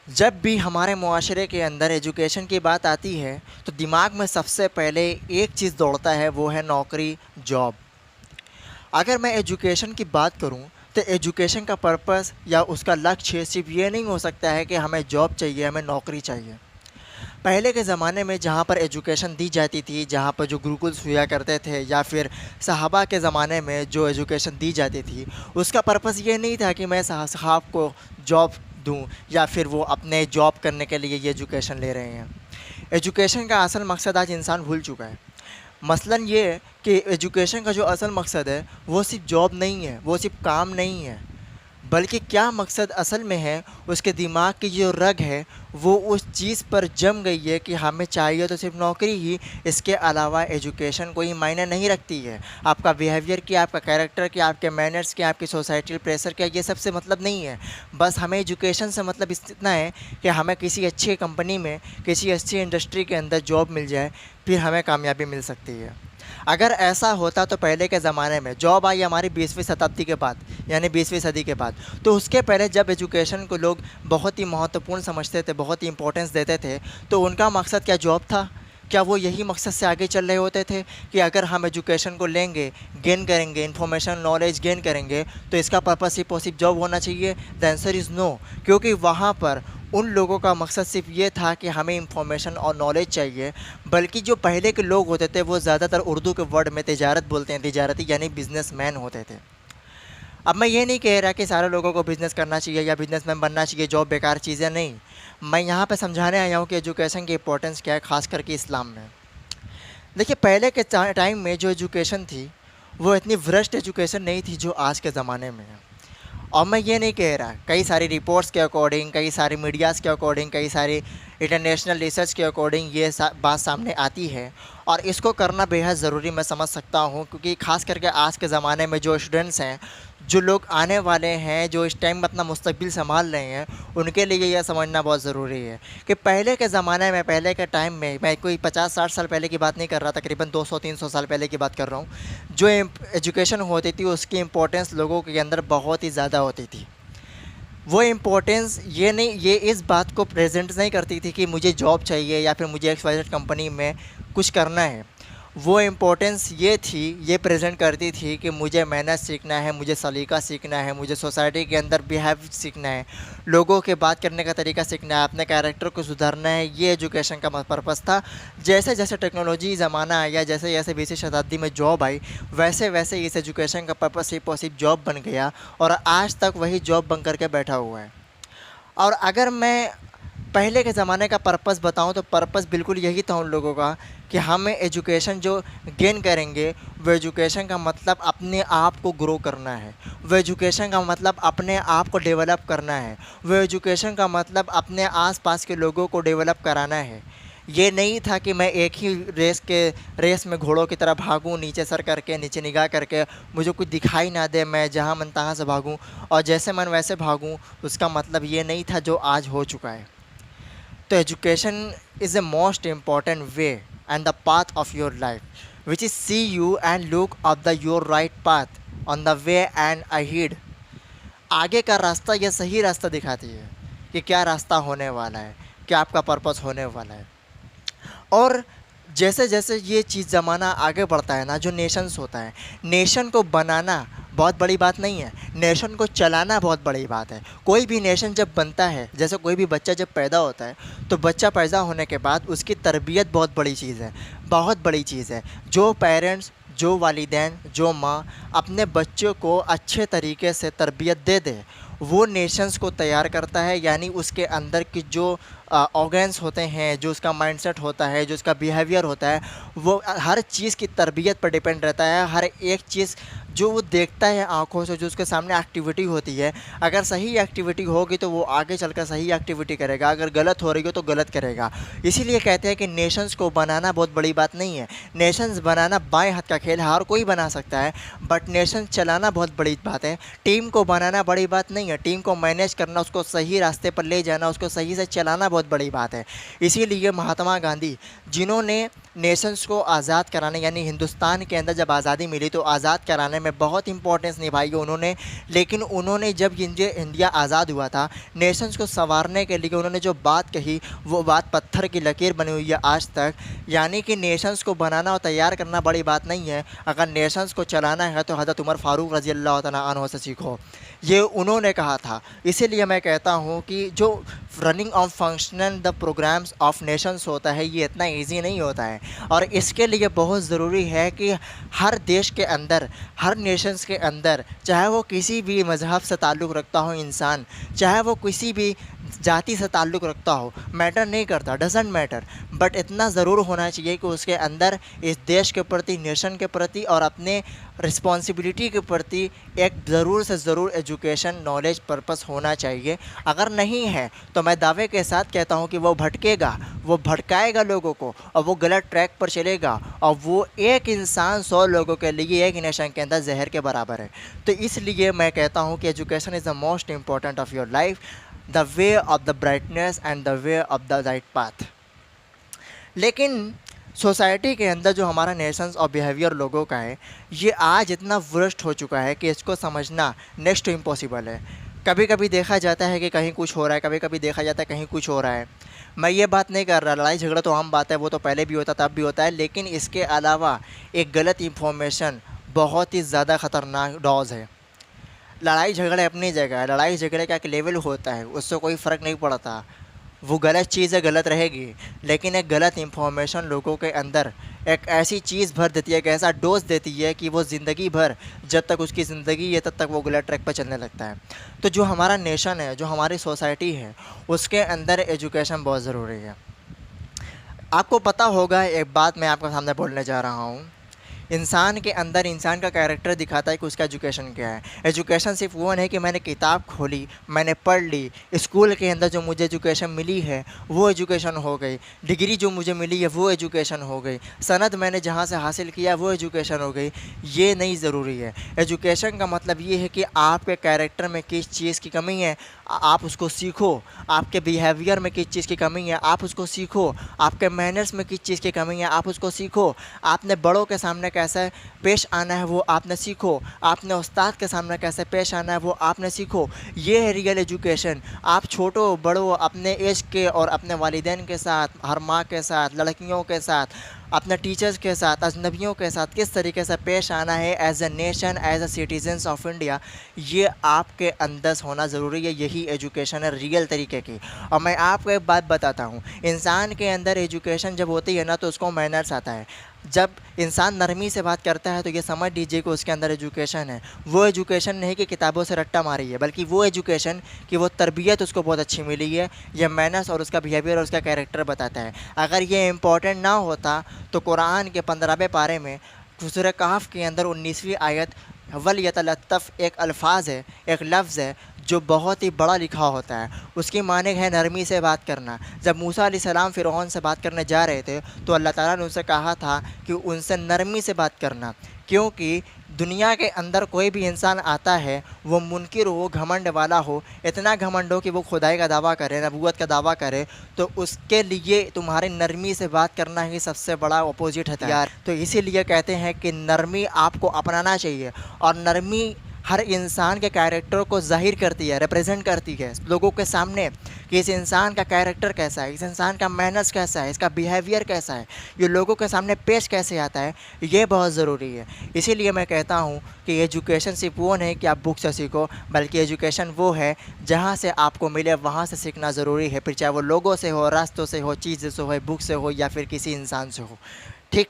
जब भी हमारे मुआशरे के अंदर एजुकेशन की बात आती है तो दिमाग में सबसे पहले एक चीज़ दौड़ता है, वो है नौकरी, जॉब। अगर मैं एजुकेशन की बात करूं तो एजुकेशन का पर्पस या उसका लक्ष्य सिर्फ ये नहीं हो सकता है कि हमें जॉब चाहिए, हमें नौकरी चाहिए। पहले के ज़माने में जहाँ पर एजुकेशन दी जाती थी, जहाँ पर जो गुरुकुल्स हुआ करते थे या फिर सहाबा के ज़माने में जो एजुकेशन दी जाती थी, उसका पर्पस ये नहीं था कि मैं साहब को जॉब दूँ या फिर वो अपने जॉब करने के लिए ये एजुकेशन ले रहे हैं। एजुकेशन का असल मकसद आज इंसान भूल चुका है। मसलन ये है कि एजुकेशन का जो असल मकसद है वो सिर्फ जॉब नहीं है, वो सिर्फ काम नहीं है, बल्कि क्या मकसद असल में है, उसके दिमाग की जो रग है वो उस चीज़ पर जम गई है कि हमें चाहिए तो सिर्फ नौकरी ही, इसके अलावा एजुकेशन कोई मायने नहीं रखती है। आपका बिहेवियर क्या, आपका कैरेक्टर क्या, आपके मैनर्स क्या, आपकी सोसाइटल प्रेशर क्या, ये सबसे मतलब नहीं है। बस हमें एजुकेशन से मतलब इतना है कि हमें किसी अच्छी कंपनी में, किसी अच्छी इंडस्ट्री के अंदर जॉब मिल जाए, फिर हमें कामयाबी मिल सकती है। अगर ऐसा होता तो पहले के ज़माने में जॉब आई हमारी 20वीं शताब्दी के बाद, यानी 20वीं सदी के बाद। तो उसके पहले जब एजुकेशन को लोग बहुत ही महत्वपूर्ण समझते थे, बहुत ही इंपॉर्टेंस देते थे, तो उनका मकसद क्या जॉब था? क्या वो यही मकसद से आगे चल रहे होते थे कि अगर हम एजुकेशन को लेंगे, गेन करेंगे, इन्फॉर्मेशन नॉलेज गेन करेंगे, तो इसका पर्पस सिर्फ और सिर्फ जॉब होना चाहिए? The answer is no. क्योंकि वहाँ पर उन लोगों का मकसद सिर्फ ये था कि हमें इंफॉर्मेशन और नॉलेज चाहिए, बल्कि जो पहले के लोग होते थे वो ज़्यादातर उर्दू के वर्ड में तिजारत बोलते हैं, तिजारती यानी बिजनेसमैन होते थे। अब मैं ये नहीं कह रहा कि सारे लोगों को बिज़नेस करना चाहिए या बिजनेसमैन बनना चाहिए, जॉब बेकार चीज़ है, नहीं। मैं यहाँ पे समझाने आया हूँ कि एजुकेशन की इंपॉर्टेंस क्या है, ख़ास करके इस्लाम में। देखिए, पहले के टाइम में जो एजुकेशन थी वो इतनी भ्रष्ट एजुकेशन नहीं थी जो आज के ज़माने में है। और मैं ये नहीं कह रहा, कई सारी रिपोर्ट्स के अकॉर्डिंग, कई सारी मीडियाज़ के अकॉर्डिंग, कई सारी इंटरनेशनल रिसर्च के अकॉर्डिंग ये बात सामने आती है, और इसको करना बेहद ज़रूरी मैं समझ सकता हूँ, क्योंकि ख़ास करके आज के ज़माने में जो स्टूडेंट्स हैं, जो लोग आने वाले हैं, जो इस टाइम में अपना मुस्तकबिल संभाल रहे हैं, उनके लिए यह समझना बहुत ज़रूरी है कि पहले के ज़माने में, पहले के टाइम में, मैं कोई 50-60 साल पहले की बात नहीं कर रहा, तकरीबन 200-300 साल पहले की बात कर रहा हूँ, जो एजुकेशन होती थी उसकी इम्पोर्टेंस लोगों के अंदर बहुत ही ज़्यादा होती थी। वो इम्पोर्टेंस ये इस बात को प्रेजेंट नहीं करती थी कि मुझे जॉब चाहिए या फिर मुझे XYZ कंपनी में कुछ करना है। वो इम्पोर्टेंस ये थी, ये प्रेजेंट करती थी कि मुझे मेहनत सीखना है, मुझे सलीका सीखना है, मुझे सोसाइटी के अंदर बिहेव सीखना है, लोगों के बात करने का तरीका सीखना है, अपने कैरेक्टर को सुधारना है। ये एजुकेशन का पर्पस था। जैसे जैसे टेक्नोलॉजी ज़माना आया, जैसे जैसे 20वीं शताब्दी में जॉब आई, वैसे वैसे इस एजुकेशन का पर्पस सिर्फ और सिर्फ जॉब बन गया, और आज तक वही जॉब बन करके बैठा हुआ है। और अगर मैं पहले के ज़माने का पर्पस बताऊं तो पर्पस बिल्कुल यही था उन लोगों का कि हमें एजुकेशन जो गेन करेंगे, वो एजुकेशन का मतलब अपने आप को ग्रो करना है, वो एजुकेशन का मतलब अपने आप को डेवलप करना है, वो एजुकेशन का मतलब अपने आसपास के लोगों को डेवलप कराना है। ये नहीं था कि मैं एक ही रेस में घोड़ों की तरह भागूं, नीचे सर करके, नीचे निगाह करके, मुझे कुछ दिखाई ना दे, मैं जहाँ मन तहाँ से भागूं और जैसे मन वैसे भागूं। उसका मतलब ये नहीं था जो आज हो चुका है। तो education is the most important way and the path of your life which is see you and look of the your right path on the way and ahead. आगे का रास्ता, यह सही रास्ता दिखाती है कि क्या रास्ता होने वाला है, क्या आपका पर्पस होने वाला है। और जैसे जैसे ये चीज़ ज़माना आगे बढ़ता है ना, जो नेशंस होता है, नेशन को बनाना बहुत बड़ी बात नहीं है, नेशन को चलाना बहुत बड़ी बात है। कोई भी नेशन जब बनता है, जैसे कोई भी बच्चा जब पैदा होता है, तो बच्चा पैदा होने के बाद उसकी तरबियत बहुत बड़ी चीज़ है, बहुत बड़ी चीज़ है। जो पेरेंट्स, जो वालिदैन, जो माँ अपने बच्चों को अच्छे तरीके से तरबियत दे दे, वो नेशंस को तैयार करता है। यानी उसके अंदर की जो ऑर्गन्स होते हैं, जो उसका माइंडसेट होता है, जो उसका बिहेवियर होता है, वो हर चीज़ की तरबियत पर डिपेंड रहता है। हर एक चीज़ जो वो देखता है आँखों से, जो उसके सामने एक्टिविटी होती है, अगर सही एक्टिविटी होगी तो वो आगे चलकर सही एक्टिविटी करेगा, अगर गलत हो रही हो तो गलत करेगा। इसीलिए कहते हैं कि नेशंस को बनाना बहुत बड़ी बात नहीं है। नेशंस बनाना बाएं हाथ का खेल है, हर कोई बना सकता है, बट नेशन चलाना बहुत बड़ी बात है। टीम को बनाना बड़ी बात नहीं है, टीम को मैनेज करना, उसको सही रास्ते पर ले जाना, उसको सही से चलाना बहुत बड़ी बात है। इसीलिए महात्मा गांधी, जिन्होंने नेशंस को आज़ाद कराने, यानी हिंदुस्तान के अंदर जब आज़ादी मिली तो आज़ाद कराने में बहुत इंपॉर्टेंस निभाई उन्होंने। लेकिन उन्होंने जब इंडिया आज़ाद हुआ था, नेशंस को संवारने के लिए उन्होंने जो बात कही वो बात पत्थर की लकीर बनी हुई है आज तक। यानी कि नेशंस को बनाना और तैयार करना बड़ी बात नहीं है, अगर नेशंस को चलाना है तो हज़रत उमर फ़ारूक रज़ी अल्लाह तआला अन्हु से सीखो, ये उन्होंने कहा था। इसीलिए मैं कहता हूँ कि जो running of functional the programmes of nations होता है, ये इतना ईजी नहीं होता है, और इसके लिए बहुत ज़रूरी है कि हर देश के अंदर, हर नेशंस के अंदर, चाहे वो किसी भी मज़हब से ताल्लुक़ रखता हो इंसान, चाहे वो किसी भी जाति से ताल्लुक़ रखता हो, मैटर नहीं करता, डजेंट मैटर, बट इतना ज़रूर होना चाहिए कि उसके अंदर इस देश के प्रति, नेशन के प्रति और अपने रिस्पॉन्सिबिलिटी के प्रति एक ज़रूर से ज़रूर एजुकेशन, नॉलेज, पर्पस होना चाहिए। अगर नहीं है तो मैं दावे के साथ कहता हूँ कि वो भटकेगा, वो भटकाएगा लोगों को, और वो गलत ट्रैक पर चलेगा, और वो एक इंसान 100 लोगों के लिए एक नेशन के अंदर जहर के बराबर है। तो इसलिए मैं कहता हूँ कि education is the most important of your life, the way of the brightness and the way of the right path. लेकिन सोसाइटी के अंदर जो हमारा नेशंस और बिहेवियर लोगों का है, ये आज इतना वृष्ट हो चुका है कि इसको समझना नेक्स्ट टू इम्पॉसिबल है। कभी कभी देखा जाता है कि कहीं कुछ हो रहा है, कभी कभी देखा जाता है कहीं कुछ हो रहा है। मैं ये बात नहीं कर रहा, लड़ाई झगड़ा तो आम बात है, वो तो पहले भी होता तब भी होता है, लेकिन इसके अलावा एक गलत इन्फॉर्मेशन बहुत ही ज़्यादा ख़तरनाक डॉज है। लड़ाई झगड़े अपनी जगह है, लड़ाई झगड़े का एक लेवल होता है, उससे कोई फ़र्क नहीं पड़ता, वो गलत चीज़ है, गलत रहेगी, लेकिन एक गलत इन्फॉर्मेशन लोगों के अंदर एक ऐसी चीज़ भर देती है, एक ऐसा डोज देती है कि वो ज़िंदगी भर, जब तक उसकी ज़िंदगी है तब तक वो गलत ट्रैक पर चलने लगता है। तो जो हमारा नेशन है, जो हमारी सोसाइटी है, उसके अंदर एजुकेशन बहुत ज़रूरी है। आपको पता होगा, एक बात मैं आपके सामने बोलने जा रहा हूँ, इंसान के अंदर इंसान का कैरेक्टर दिखाता है कि उसका एजुकेशन क्या है। एजुकेशन सिर्फ वो नहीं कि मैंने किताब खोली, मैंने पढ़ ली, स्कूल के अंदर जो मुझे एजुकेशन मिली है वो एजुकेशन हो गई, डिग्री जो मुझे मिली है वो एजुकेशन हो गई, सनद मैंने जहाँ से हासिल किया वो एजुकेशन हो गई, ये नहीं ज़रूरी है। एजुकेशन का मतलब ये है कि आपके कैरेक्टर में किस चीज़ की कमी है, आप उसको सीखो, आपके बिहेवियर में किस चीज़ की कमी है आप उसको सीखो, आपके मैनर्स में किस चीज़ की कमी है आप उसको सीखो, आपने बड़ों के सामने कैसे पेश आना है वो आपने सीखो, आपने उस्ताद के सामने कैसे पेश आना है वो आपने सीखो। ये है रियल एजुकेशन। आप छोटो बड़ों, अपने एज के और अपने वालिदैन के साथ, हर माँ के साथ, लड़कियों के साथ, अपने टीचर्स के साथ, अजनबियों के साथ किस तरीके से पेश आना है as a nation, as a citizens of India, ये आपके अंदर होना ज़रूरी है। यही एजुकेशन है रियल तरीके की। और मैं आपको एक बात बताता हूँ, इंसान के अंदर एजुकेशन जब होती है ना तो उसको मैनर्स आता है। जब इंसान नरमी से बात करता है तो ये समझ लीजिए कि उसके अंदर एजुकेशन है। वो एजुकेशन नहीं कि किताबों से रट्टा मारी है, बल्कि वो एजुकेशन कि वो तरबियत उसको बहुत अच्छी मिली है, ये मैनर्स और उसका बिहेवियर और उसका कैरेक्टर बताता है। अगर ये इम्पॉर्टेंट ना होता तो कुरान के 15वें पारे में सूरह कहफ के अंदर 19वीं आयत वल यतलत्तफ़ एक अल्फाज है, एक लफ्ज़ है जो बहुत ही बड़ा लिखा होता है। उसकी माने है नरमी से बात करना। जब मूसा अलैहिस्सलाम फ़िरौन से बात करने जा रहे थे तो अल्लाह ताला ने उनसे कहा था कि उनसे नरमी से बात करना, क्योंकि दुनिया के अंदर कोई भी इंसान आता है वो मुनकिर हो, घमंड वाला हो, इतना घमंड हो कि वो खुदाई का दावा करे, नबूवत का दावा करे, तो उसके लिए तुम्हारी नरमी से बात करना ही सबसे बड़ा अपोजिट हथियार। तो इसीलिए कहते हैं कि नरमी आपको अपनाना चाहिए, और नरमी हर इंसान के कैरेक्टर को ज़ाहिर करती है, रिप्रेजेंट करती है लोगों के सामने कि इस इंसान का कैरेक्टर कैसा है, इस इंसान का मैनर्स कैसा है, इसका बिहेवियर कैसा है, ये लोगों के सामने पेश कैसे आता है, ये बहुत ज़रूरी है। इसीलिए मैं कहता हूँ कि एजुकेशन सिर्फ वो नहीं कि आप बुक से सीखो, बल्कि एजुकेशन वो है जहाँ से आपको मिले वहाँ से सीखना ज़रूरी है, फिर चाहे वो लोगों से हो, रास्तों से हो, चीज़ से हो, बुक से हो, या फिर किसी इंसान से हो। ठीक,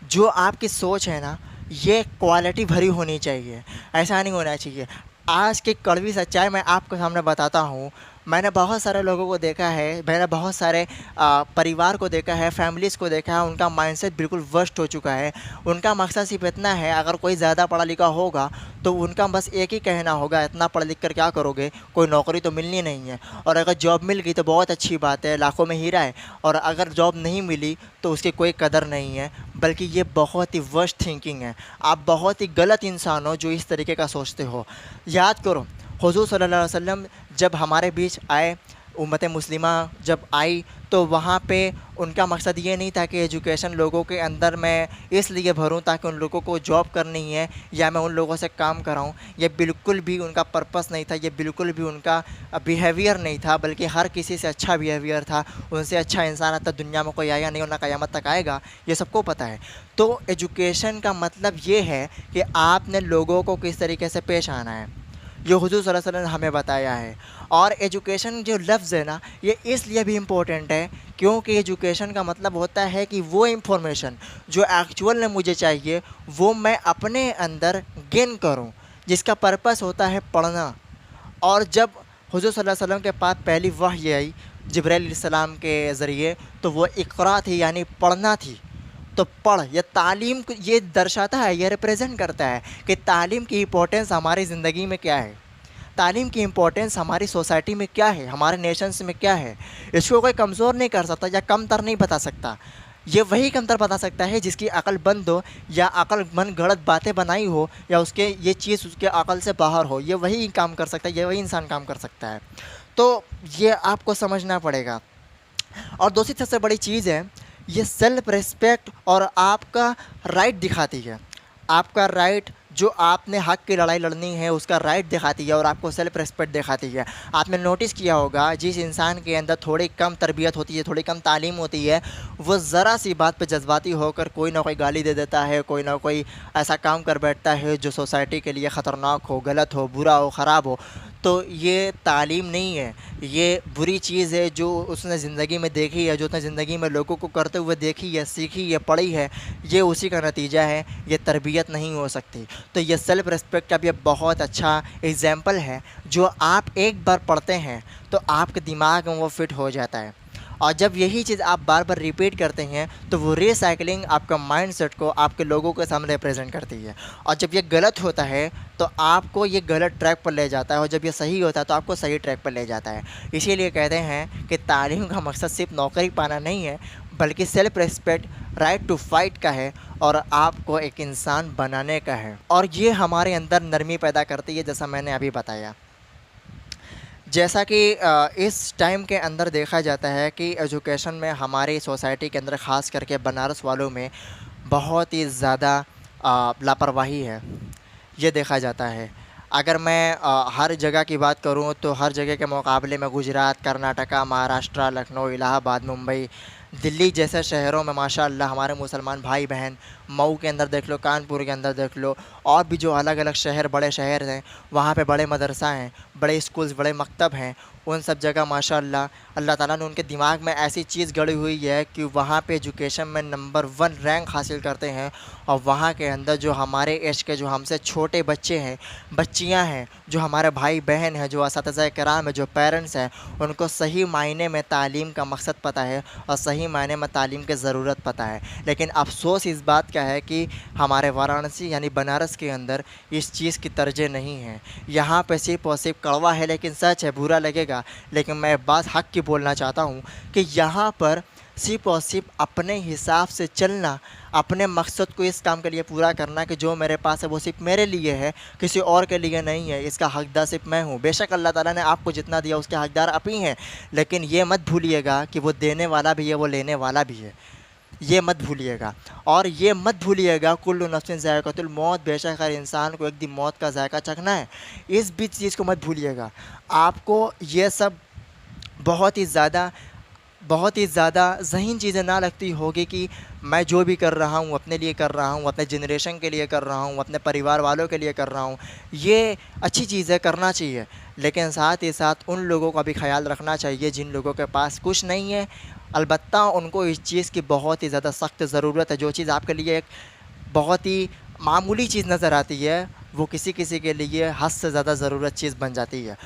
जो आपकी सोच है ना, ये क्वालिटी भरी होनी चाहिए, ऐसा नहीं होना चाहिए। आज की कड़वी सच्चाई मैं आपके सामने बताता हूँ। मैंने बहुत सारे लोगों को देखा है, मैंने बहुत सारे परिवार को देखा है, फैमिलीज़ को देखा है, उनका माइंडसेट बिल्कुल वर्स्ट हो चुका है। उनका मकसद सिर्फ इतना है, अगर कोई ज़्यादा पढ़ा लिखा होगा तो उनका बस एक ही कहना होगा, इतना पढ़ लिख कर क्या करोगे, कोई नौकरी तो मिलनी नहीं है, और अगर जॉब मिल गई तो बहुत अच्छी बात है, लाखों में हीरा है, और अगर जॉब नहीं मिली तो उसकी कोई कदर नहीं है। बल्कि ये बहुत ही वर्स्ट थिंकिंग है। आप बहुत ही गलत इंसान हो जो इस तरीके का सोचते हो। याद करो, हुज़ूर सल्लल्लाहु अलैहि वसल्लम जब हमारे बीच आए, उम्मत मुस्लिमा जब आई तो वहाँ पे उनका मकसद ये नहीं था कि एजुकेशन लोगों के अंदर मैं इसलिए भरूँ ताकि उन लोगों को जॉब करनी है या मैं उन लोगों से काम कराऊँ। ये बिल्कुल भी उनका पर्पस नहीं था, ये बिल्कुल भी उनका बिहेवियर नहीं था, बल्कि हर किसी से अच्छा बिहेवियर था। उनसे अच्छा इंसान अब तक दुनिया में कोई आया नहीं और ना क़यामत तक आएगा, ये सबको पता है। तो एजुकेशन का मतलब ये है कि आपने लोगों को किस तरीके से पेश आना है, जो हुज़ूर सल्लल्लाहु अलैहि वसल्लम ने हमें बताया है। और एजुकेशन जो लफ्ज़ है ना, ये इसलिए भी इम्पोर्टेंट है क्योंकि एजुकेशन का मतलब होता है कि वो इन्फॉर्मेशन जो एक्चुअल में मुझे चाहिए वो मैं अपने अंदर गेन करूं, जिसका पर्पस होता है पढ़ना। और जब हुज़ूर सल्लल्लाहु अलैहि वसल्लम के पास पहली वही आई जिब्राइल अलैहिस्सलाम के ज़रिए, तो वो इक़रा थी, यानी पढ़ना थी। तो पढ़ या तालीम को ये दर्शाता है, ये रिप्रेजेंट करता है कि तालीम की इम्पोर्टेंस हमारी ज़िंदगी में क्या है, तालीम की इम्पोर्टेंस हमारी सोसाइटी में क्या है, हमारे नेशंस में क्या है। इसको कोई कमज़ोर नहीं कर सकता या कमतर नहीं बता सकता। ये वही कमतर बता सकता है जिसकी अकल बंद हो या अकल मन गढ़ंत बातें बनाई हो या उसके ये चीज़ उसके अकल से बाहर हो, ये वही काम कर सकता है, ये वही इंसान काम कर सकता है। तो ये आपको समझना पड़ेगा। और दूसरी सबसे बड़ी चीज़ है, ये सेल्फ रिस्पेक्ट और आपका राइट दिखाती है। आपका राइट, जो आपने हक की लड़ाई लड़नी है उसका राइट दिखाती है और आपको सेल्फ रिस्पेक्ट दिखाती है। आपने नोटिस किया होगा जिस इंसान के अंदर थोड़ी कम तरबियत होती है, थोड़ी कम तालीम होती है, वो ज़रा सी बात पे जज्बाती होकर कोई ना कोई गाली दे देता है, कोई ना कोई ऐसा काम कर बैठता है जो सोसाइटी के लिए ख़तरनाक हो, गलत हो, बुरा हो, ख़राब हो। तो ये तालीम नहीं है, ये बुरी चीज़ है जो उसने ज़िंदगी में देखी है, जो उसने ज़िंदगी में लोगों को करते हुए देखी है, सीखी है, पढ़ी है, ये उसी का नतीजा है, ये तरबियत नहीं हो सकती। तो ये सेल्फ़ रिस्पेक्ट का भी एक बहुत अच्छा एग्ज़ाम्पल है, जो आप एक बार पढ़ते हैं तो आपके दिमाग में वो फ़िट हो जाता है। और जब यही चीज़ आप बार बार रिपीट करते हैं तो वो रीसाइक्लिंग आपका माइंडसेट को आपके लोगों के सामने रिप्रेजेंट करती है। और जब ये गलत होता है तो आपको ये गलत ट्रैक पर ले जाता है, और जब ये सही होता है तो आपको सही ट्रैक पर ले जाता है। इसीलिए कहते हैं कि तालीम का मकसद सिर्फ नौकरी पाना नहीं है, बल्कि self respect, right to fight का है और आपको एक इंसान बनाने का है। और ये हमारे अंदर नरमी पैदा करती है, जैसा मैंने अभी बताया। जैसा कि इस टाइम के अंदर देखा जाता है कि एजुकेशन में हमारी सोसाइटी के अंदर ख़ास करके बनारस वालों में बहुत ही ज़्यादा लापरवाही है, ये देखा जाता है। अगर मैं हर जगह की बात करूं तो हर जगह के मुकाबले में गुजरात, कर्नाटका, महाराष्ट्र, लखनऊ, इलाहाबाद, मुंबई, दिल्ली जैसे शहरों में माशाअल्लाह हमारे मुसलमान भाई बहन, मऊ के अंदर देख लो, कानपुर के अंदर देख लो, और भी जो अलग अलग शहर, बड़े शहर हैं, वहाँ पे बड़े मदरसा हैं, बड़े स्कूल्स, बड़े मकतब हैं। उन सब जगह माशाअल्लाह अल्लाह ताला ने उनके दिमाग में ऐसी चीज़ गड़ी हुई है कि वहाँ पे एजुकेशन में नंबर 1 रैंक हासिल करते हैं। और वहाँ के अंदर जो हमारे एज के, जो हमसे छोटे बच्चे हैं, बच्चियाँ हैं, जो हमारे भाई बहन हैं, जो असातिज़ा कराम हैं, जो पेरेंट्स हैं, उनको सही मायने में तालीम का मकसद पता है और सही मायने में तालीम की ज़रूरत पता है। लेकिन अफ़सोस इस बात का है कि हमारे वाराणसी यानी बनारस के अंदर इस चीज़ की तरजीह नहीं है। यहाँ पे सिर्फ़ और सिर्फ कड़वा है लेकिन सच है, बुरा लगेगा, लेकिन मैं बात हक़ की बोलना चाहता हूँ कि यहाँ पर सिर्फ़ और सिर्फ अपने हिसाब से चलना, अपने मकसद को इस काम के लिए पूरा करना कि जो मेरे पास है वो सिर्फ़ मेरे लिए है, किसी और के लिए नहीं है, इसका हकदार सिर्फ़ मैं हूँ। बेशक अल्लाह ताला ने आपको जितना दिया उसके हकदार आप ही हैं, लेकिन ये मत भूलिएगा कि वो देने वाला भी है, वो लेने वाला भी है। ये मत भूलिएगा। और ये मत भूलिएगा कुल्लु नफ्सिन ज़ायक़तुल मौत, बेशक हर इंसान को एक दिन मौत का जायका चखना है। इस भी चीज़ को मत भूलिएगा। आपको ये सब बहुत ही ज़्यादा ज़हीन चीज़ें ना लगती होगी कि मैं जो भी कर रहा हूँ अपने लिए कर रहा हूँ, अपने जनरेशन के लिए कर रहा हूँ, अपने परिवार वालों के लिए कर रहा हूँ। ये अच्छी चीज़ है, करना चाहिए, लेकिन साथ ही साथ उन लोगों का भी ख़्याल रखना चाहिए जिन लोगों के पास कुछ नहीं है। अलबत्ता उनको इस चीज़ की बहुत ही ज़्यादा सख्त ज़रूरत है। जो चीज़ आपके लिए एक बहुत ही मामूली चीज़ नज़र आती है, वो किसी-किसी के लिए हद से ज़्यादा ज़रूरत चीज़ बन जाती है।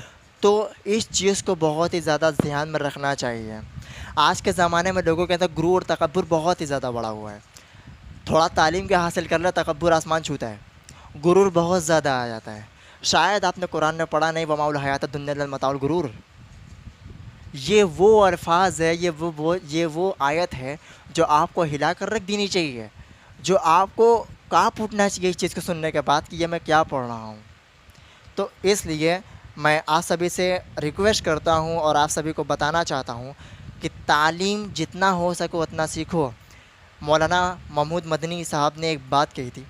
तो इस चीज़ को बहुत ही ज़्यादा ध्यान में रखना चाहिए। आज के ज़माने में लोगों के अंदर गुरूर और तकब्बुर बहुत ही ज़्यादा बढ़ा हुआ है। थोड़ा तालीम के हासिल कर ले, तकब्बुर आसमान छूता है, गुरूर बहुत ज़्यादा आ जाता है। शायद आपने कुरान में पढ़ा नहीं, वमाउल हयात दुन्या इल्ला मताउल गुरूर। ये वो अल्फाज है, ये वो आयत है जो आपको हिला कर रख देनी चाहिए, जो आपको काँप उठना चाहिए इस चीज़ को सुनने के बाद कि ये मैं क्या पढ़ रहा हूँ। तो इसलिए मैं आप सभी से रिक्वेस्ट करता हूँ और आप सभी को बताना चाहता हूँ कि तालीम जितना हो सके उतना सीखो। मौलाना महमूद मदनी साहब ने एक बात कही थी,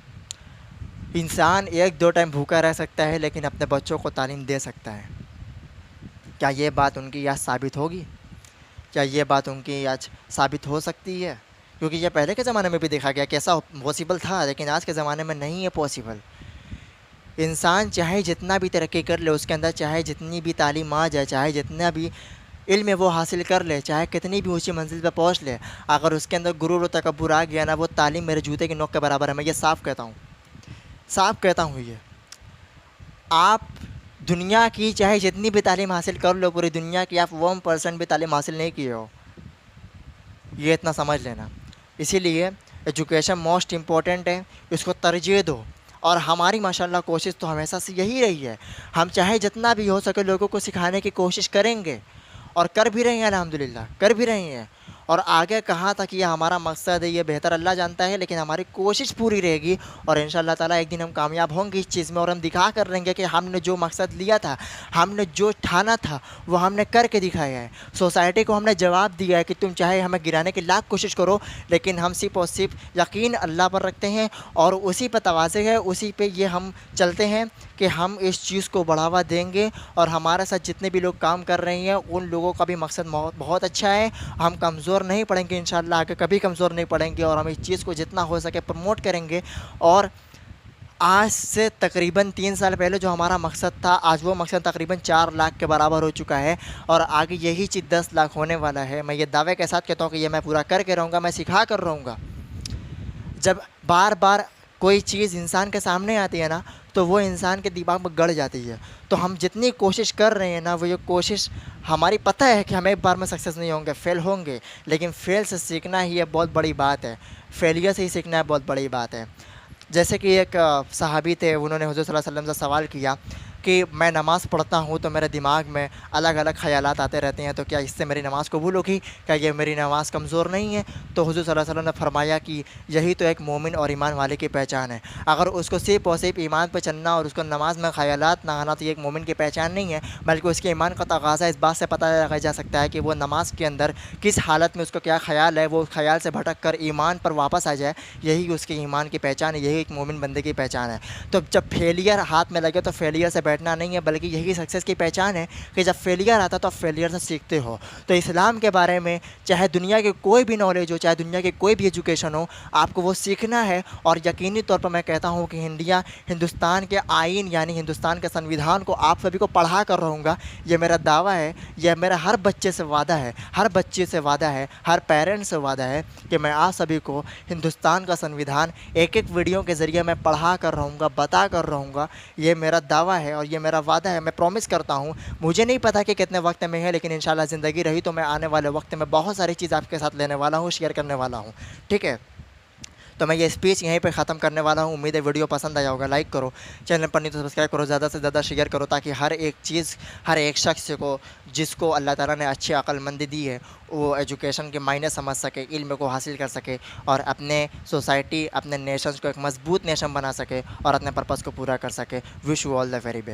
इंसान एक दो टाइम भूखा रह सकता है लेकिन अपने बच्चों को तालीम दे सकता है। क्या ये बात उनकी आज साबित होगी? क्या ये बात उनकी आज साबित हो सकती है? क्योंकि ये पहले के ज़माने में भी देखा गया कैसा पॉसिबल था, लेकिन आज के ज़माने में नहीं है पॉसिबल। इंसान चाहे जितना भी तरक्की कर ले, उसके अंदर चाहे जितनी भी तालीम आ जाए, चाहे जितना भी इल्म वो हासिल कर ले, चाहे कितनी भी ऊंची मंजिल पर पहुंच ले, अगर उसके अंदर गुरूर और तकब्बुर आ गया ना, वो तालीम मेरे जूते की नोक के बराबर है। मैं ये साफ़ कहता हूँ, साफ़ कहता हूँ। ये आप दुनिया की चाहे जितनी भी तालीम हासिल कर लो, पूरी दुनिया की आप 1% भी तालीम हासिल नहीं किए हो, ये इतना समझ लेना। इसीलिए एजुकेशन मोस्ट इम्पॉर्टेंट है, इसको तरजीह दो। और हमारी माशाल्लाह कोशिश तो हमेशा से यही रही है, हम चाहे जितना भी हो सके लोगों को सिखाने की कोशिश करेंगे और कर भी रहे हैं, अल्हम्दुलिल्लाह कर भी रहे हैं। और आगे कहाँ तक ये हमारा मकसद है ये बेहतर अल्लाह जानता है, लेकिन हमारी कोशिश पूरी रहेगी और इंशाअल्लाह ताला एक दिन हम कामयाब होंगे इस चीज़ में, और हम दिखा कर रहेंगे कि हमने जो मकसद लिया था, हमने जो ठाना था, वो हमने करके दिखाया है। सोसाइटी को हमने जवाब दिया है कि तुम चाहे हमें गिराने की लाख कोशिश करो, लेकिन हम सिर्फ़ और सिर्फ यकीन अल्लाह पर रखते हैं और उसी पर तवाज़े है, उसी पे ये हम चलते हैं कि हम इस चीज़ को बढ़ावा देंगे। और हमारे साथ जितने भी लोग काम कर रहे हैं उन लोगों का भी मकसद बहुत अच्छा है। हम कमज़ोर नहीं पड़ेंगे इंशाअल्लाह, आगे कभी कमज़ोर नहीं पड़ेंगे और हम इस चीज़ को जितना हो सके प्रमोट करेंगे। और आज से तकरीबन 3 साल पहले जो हमारा मकसद था, आज वो मकसद तकरीबन 4 लाख के बराबर हो चुका है और आगे यही चीज़ 10 लाख होने वाला है। मैं ये दावे के साथ कहता हूँ कि ये मैं पूरा करके रहूँगा, मैं सिखा कर रहूँगा। जब बार बार कोई चीज़ इंसान के सामने आती है ना, तो वो इंसान के दिमाग में गड़ जाती है। तो हम जितनी कोशिश कर रहे हैं ना, वो ये कोशिश हमारी पता है कि हम एक बार में सक्सेस नहीं होंगे, फेल होंगे, लेकिन फेल से सीखना ही ये बहुत बड़ी बात है। फेलियर से ही सीखना है बहुत बड़ी बात है। जैसे कि एक सहाबी थे, उन्होंने हुज़ूर सल्लल्लाहु अलैहि वसल्लम से सवाल किया कि मैं नमाज़ पढ़ता हूँ तो मेरे दिमाग में अलग अलग ख़यालात आते रहते हैं, तो क्या इससे मेरी नमाज़ कबूल होगी? क्या ये मेरी नमाज़ कमज़ोर नहीं है? तो हुज़ूर सल्लल्लाहु अलैहि वसल्लम ने फरमाया कि यही तो एक मोमिन और ईमान वाले की पहचान है। अगर उसको सिर्फ़ और सिर्फ ईमान पर चलना और उसको नमाज में ख़यालात ना आना, तो ये एक मोमिन की पहचान नहीं है, बल्कि उसके ईमान का तकाज़ा इस बात से पता लगाया जा सकता है कि वो नमाज़ के अंदर किस हालत में उसको क्या ख़याल है, वो उस ख़याल से भटक कर ईमान पर वापस आ जाए। यही उसके ईमान की पहचान है, यही एक मोमिन बंदे की पहचान है। तो जब फेलियर हाथ में लगे तो फेलियर से बैठना नहीं है, बल्कि यही सक्सेस की पहचान है कि जब फेलियर आता तो आप फेलियर से सीखते हो। तो इस्लाम के बारे में चाहे दुनिया की कोई भी नॉलेज हो, चाहे दुनिया की कोई भी एजुकेशन हो, आपको वो सीखना है। और यकीनी तौर पर मैं कहता हूँ कि हिंदुस्तान के आइन यानी हिंदुस्तान के संविधान को आप सभी को पढ़ा कर रहूँगा, ये मेरा दावा है, यह मेरा हर बच्चे से वादा है, हर बच्चे से वादा है, हर पेरेंट्स से वादा है कि मैं आप सभी को हिंदुस्तान का संविधान एक एक वीडियो के ज़रिए मैं पढ़ा कर रहूँगा, बता कर रहूँगा। ये मेरा दावा है और ये मेरा वादा है। मैं प्रॉमिस करता हूँ, मुझे नहीं पता कि कितने वक्त में है, लेकिन इंशाल्लाह ज़िंदगी रही तो मैं आने वाले वक्त में बहुत सारी चीज़ आपके साथ लेने वाला हूँ, शेयर करने वाला हूँ। ठीक है, तो मैं ये स्पीच यहीं पे ख़त्म करने वाला हूँ। उम्मीद है वीडियो पसंद आया होगा। लाइक करो, चैनल पर नहीं तो सब्सक्राइब करो, ज़्यादा से ज़्यादा शेयर करो, ताकि हर एक चीज़, हर एक शख्स को जिसको अल्लाह ताला ने अच्छी अक्लमंदी दी है, वो एजुकेशन के मायने समझ सके, इल्म को हासिल कर सके और अपने सोसाइटी, अपने नेशंस को एक मजबूत नेशन बना सके और अपने पर्पज़ को पूरा कर सके। Wish you all the very best.